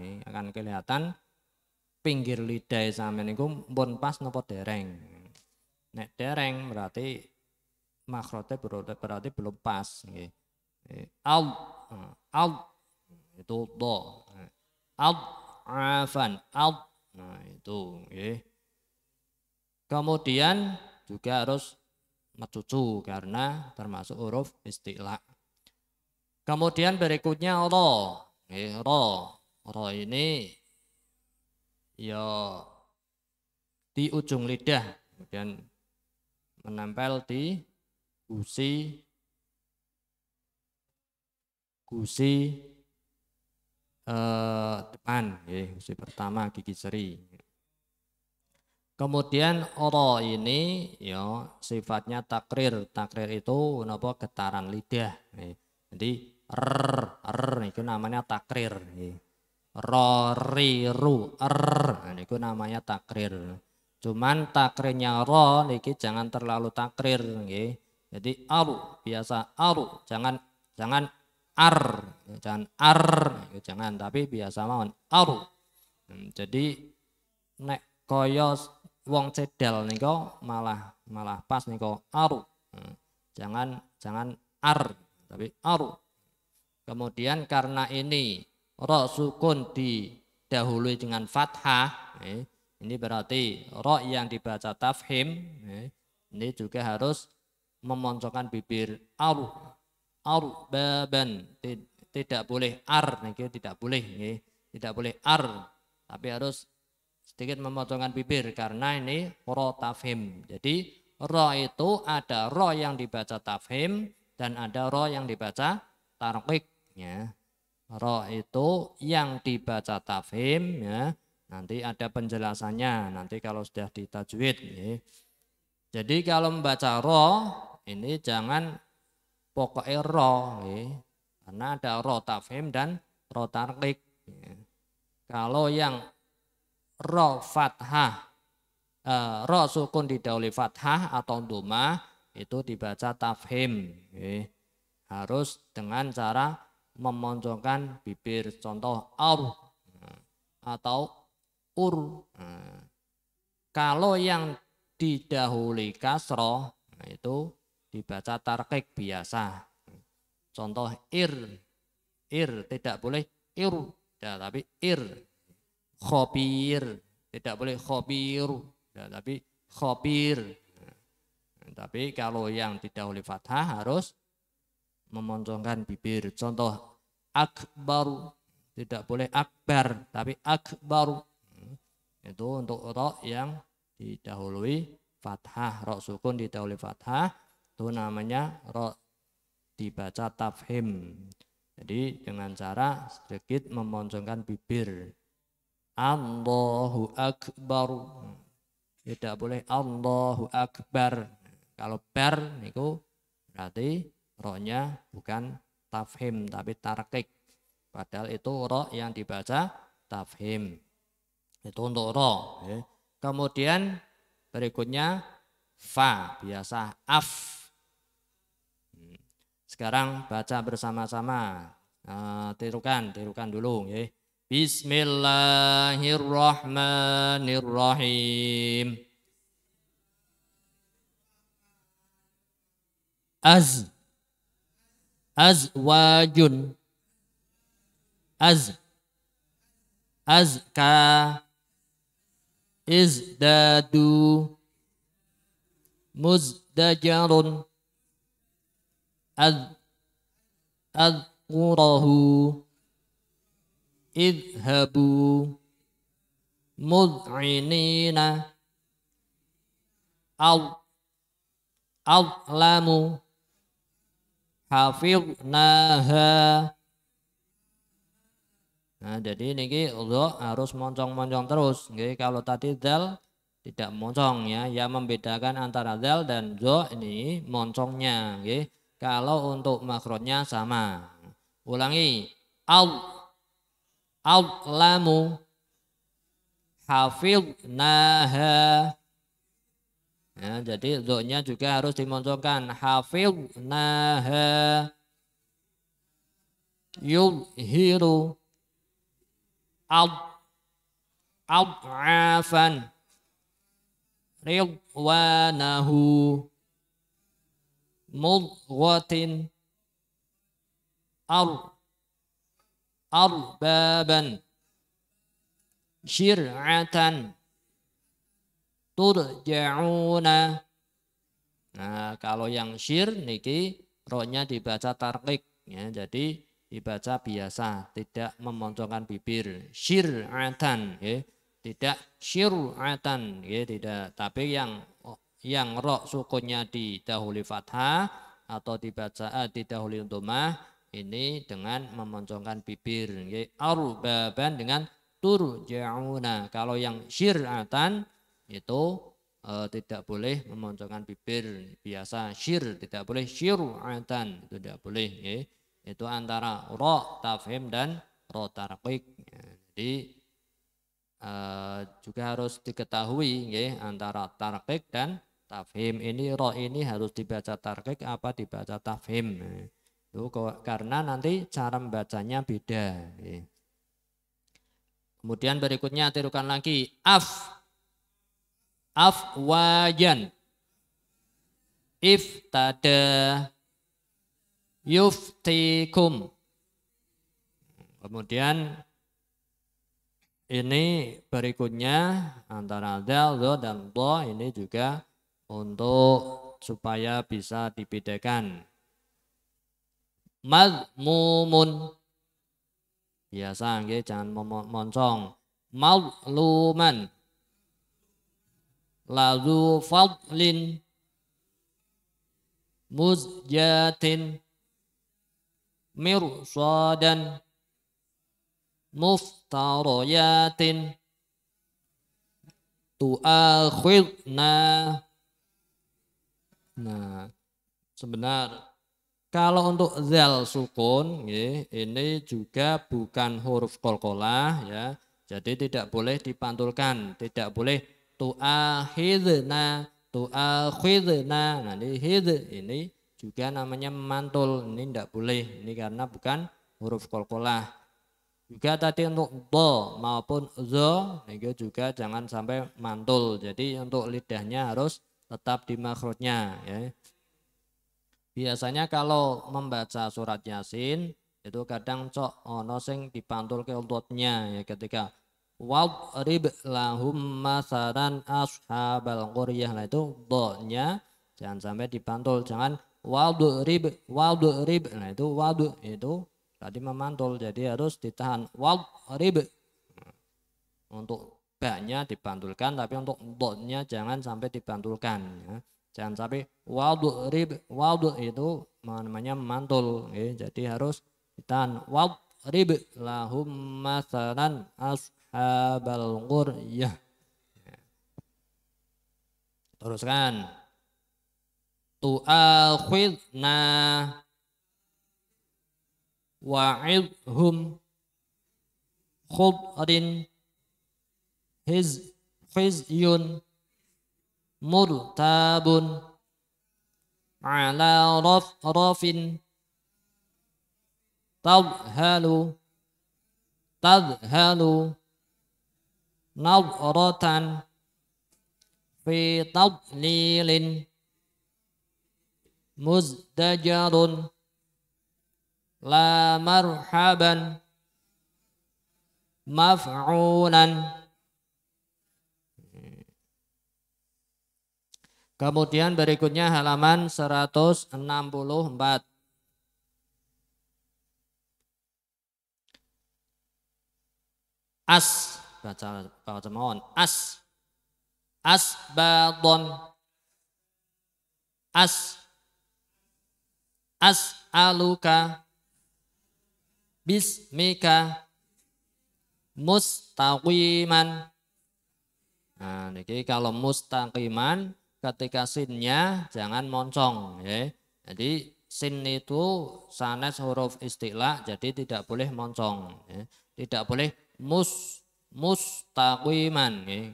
pinggir lidah sampeyan niku pun pas napa dereng. Nek dereng berarti makhrote berarti belum pas. Al itu do. Afan. Nah itu. Kemudian juga harus mecucu karena termasuk huruf isti'la. Kemudian berikutnya ro. Ro ini ya di ujung lidah, kemudian menempel di gusi depan, gusi pertama gigi seri. Kemudian ro ini ya sifatnya takrir. Takrir itu apa? Getaran lidah. Jadi itu namanya takrir. Ro ri ru itu namanya takrir. Cuman takrirnya ro niki jangan terlalu takrir, nggih. Jadi aru biasa aru, jangan ar, jangan jangan, tapi biasa mawon aru. Jadi nek kaya wong cedal niko malah pas niko aru. Jangan ar, tapi aru. Kemudian karena ini ro sukun didahului dengan fathah, ini berarti ro yang dibaca tafhim, ini juga harus memoncongkan bibir aru baban, tidak boleh ar, tidak boleh ar, tapi harus sedikit memotongkan bibir karena ini ro tafhim. Jadi ro itu ada ro yang dibaca tafhim dan ada ro yang dibaca tarqiq, ya. Ro itu yang dibaca tafhim, ya. Nanti ada penjelasannya nanti kalau sudah ditajwid, ya. Jadi kalau membaca ro ini jangan pokoknya ro, ya. Karena ada ro tafhim dan ro tarqiq, ya. Kalau yang ro fathah, ro sukun didahului fathah atau dhamma itu dibaca tafhim, ya. Harus dengan cara memoncongkan bibir, contoh ar atau ur. Kalau yang didahului kasroh itu dibaca tarqiq biasa, contoh ir tidak boleh ir, ya, tapi ir. Khobir tidak boleh khobir, ya, tapi khobir. Tapi kalau yang didahului fathah harus memoncongkan bibir, contoh akbar tidak boleh akbar tapi akbar. Itu untuk ro yang didahului fathah, ro sukun didahului fathah, itu namanya ro dibaca tafhim. Jadi dengan cara sedikit memoncongkan bibir. Allahu akbar, tidak boleh Allahu akbar. Kalau bar itu berarti ro-nya bukan tafhim tapi tarqiq. Padahal itu ro yang dibaca tafhim. Itu untuk ro, ya. Kemudian berikutnya fa, biasa af. Sekarang baca bersama-sama. Tirukan dulu, ya. Bismillahirrahmanirrahim. Azwajun, azka, izdadu, muzdajarun, adqurahu, idhabu, mud'inina, al-lamu, hafidnaha. Nah, jadi ini harus moncong-moncong terus. Kalau tadi zal tidak moncong, ya. Yang membedakan antara zal dan zo ini moncongnya. Kalau untuk makhrajnya sama. Ulangi. Al-lamu, hafidnaha. Ya, jadi zo-nya juga harus dimoncongkan. Hafidnaha. Yudhiru ad'afan ridwanahu mudghatin arbaban syir'atan turja'una Nah, kalau yang syir niki rohnya dibaca tarqiq ya. Jadi dibaca biasa, tidak memoncongkan bibir. Syir'atan ya. Tidak syir'atan ya, tidak. Tapi yang roh sukunnya didahului fathah atau dibaca didahului dhammah ini dengan memoncongkan bibir ya. Arbaban dengan turja'una. Kalau yang syir'atan itu tidak boleh memoncongkan bibir biasa syir, tidak boleh syir'atan, itu tidak boleh ya. Itu antara ro tafhim dan ro tarqiq ya. Jadi juga harus diketahui ya, antara tarqiq dan tafhim ini, ro ini harus dibaca tarqiq apa dibaca tafhim ya. Itu karena nanti cara membacanya beda ya. Kemudian berikutnya tirukan lagi afwajan, iftada, yuftikum. Kemudian ini berikutnya antara dal, do, dan do ini juga untuk supaya bisa dibedakan. Mazmumun biasa nggih, jangan moncong. Mazluman, lazu fadlin, muzjatin, mirsadan, muftarayatin, tuakhidna. Nah, sebenarnya kalau untuk zal sukun ya, ini juga bukan huruf qalqalah ya. Jadi tidak boleh dipantulkan, tidak boleh tuakhidna, tuakhidna. Nah, ini juga namanya memantul. Ini tidak boleh. Ini karena bukan huruf qalqalah. Juga tadi untuk do maupun zo ini juga jangan sampai mantul. Jadi untuk lidahnya harus tetap di makhrajnya ya. Biasanya kalau membaca surat Yasin itu kadang cok ono sing dipantulke untutnya ya, ketika wadrib lahum masalan ashabal qaryah. Nah itu do-nya jangan sampai dipantul, jangan wadrib. Nah itu wadu itu tadi memantul, jadi harus ditahan wadrib. Untuk ba-nya dipantulkan, tapi untuk do-nya jangan sampai dipantulkan ya. Jangan sampai wadrib itu namanya memantul ya. Jadi harus ditahan wadrib lahum masalan ashabal qaryah. Teruskan tu'akhidna wa'idhum khudrin hizyun murtabun ala rafin tadhalu nadratan fi tadlilin muzdajarun la marhaban maf'ulan. Kemudian berikutnya halaman 164. Baca mohon. Asbadon. As'aluka bismika mustaqiman. Nah, ini kalau mustaqiman ketika sinnya jangan moncong ya. Jadi sin itu sanes huruf istilah, jadi tidak boleh moncong ya. Tidak boleh mustaqiman ya.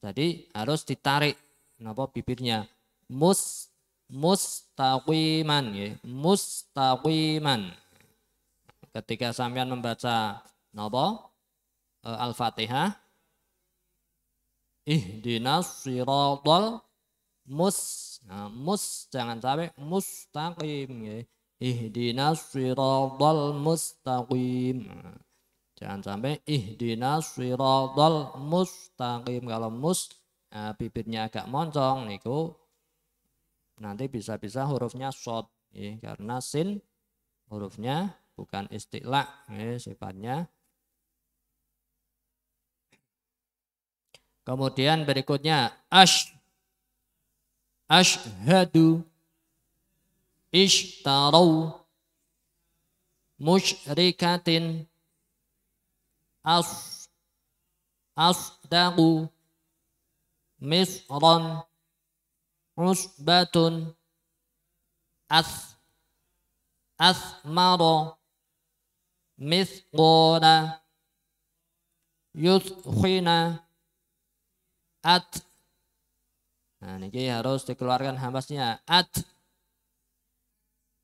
Jadi harus ditarik napa bibirnya. Mustaqiman ya. Mustaqiman. Ketika sampean membaca napa Al-Fatihah, ihdinas siratal jangan sampai mustaqim ya. Ihdinas siratal mustaqim. Jangan sampai ihdinas siratal mustaqim. Kalau bibirnya agak moncong niku nanti bisa-bisa hurufnya shad, karena sin hurufnya bukan isti'la, sifatnya. Kemudian berikutnya ashhadu, ishtarau, musyrikatin, asdaqu, misran, usbatun, asmara, mithqala, yudkhina, nah ini harus dikeluarkan hambasnya.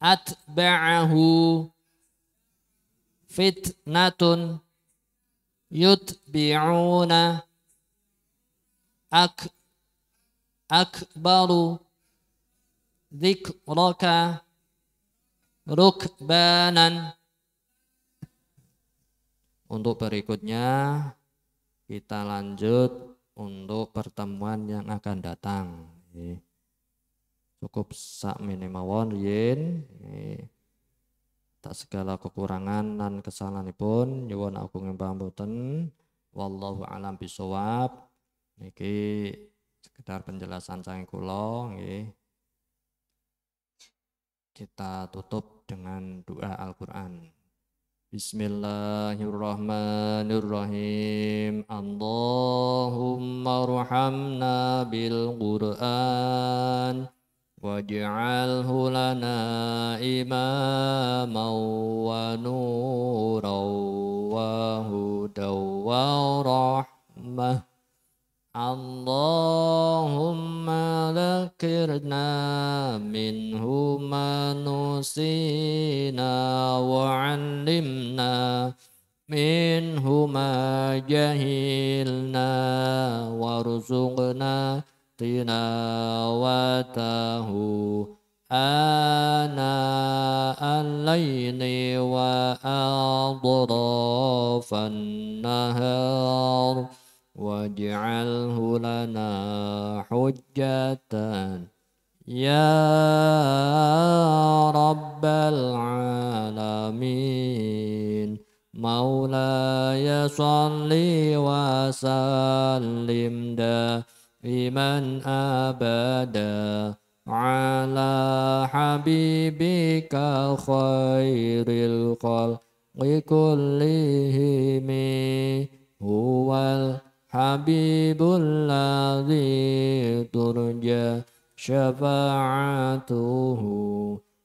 Atba'ahu, fitnatun, yutbi'una, akbaru, dzikraka, rukbanan. Untuk berikutnya kita lanjut untuk pertemuan yang akan datang. Cukup sak mawon yen. Tak segala kekurangan dan kesalahanipun nyuwun agung pamboten. Wallahu alam bisawab. Niki sekedar penjelasan saking kula nggih. Kita tutup dengan doa Al-Qur'an. Bismillahirrahmanirrahim. Allahumma arhamna bil Qur'an waj'alhu lana imaman wa nuran wa hudan wa rahmah. Allahumma dzakirna minhu ma nusina wa 'allimna minhu ma jahilna warzuqna tilawatahu ana al-laili wa adrafan nahar waj'alhu lana hujjatan ya rabbal alamin. Maulaya salli wa sallim daiman abada ala habibika khairil khalqi kullihim huwal habibul ladzi turja syafa'atuhu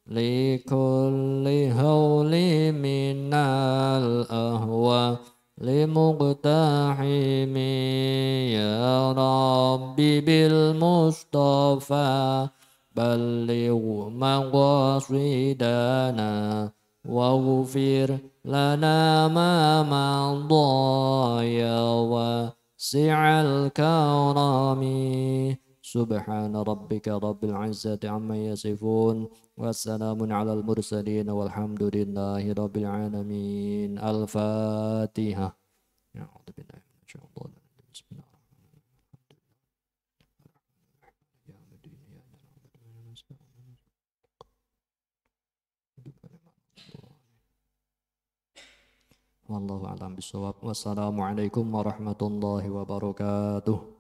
likulli hawli minal ahwa limuqtahimi ya rabbi bil mustafa balligh maqasidana waghfir lana ma madaya wa si'al karami. Subhana rabbika rabbil izzati amma yasifun wassalamun alal mursalin walhamdulillahi rabbil alamin. Al-Fatihah. A'udzu billahi minasyaitonir rajim. Bismillahirrahmanirrahim. Wallahu a'lam bishawab. Wassalamualaikum warahmatullahi wabarakatuh.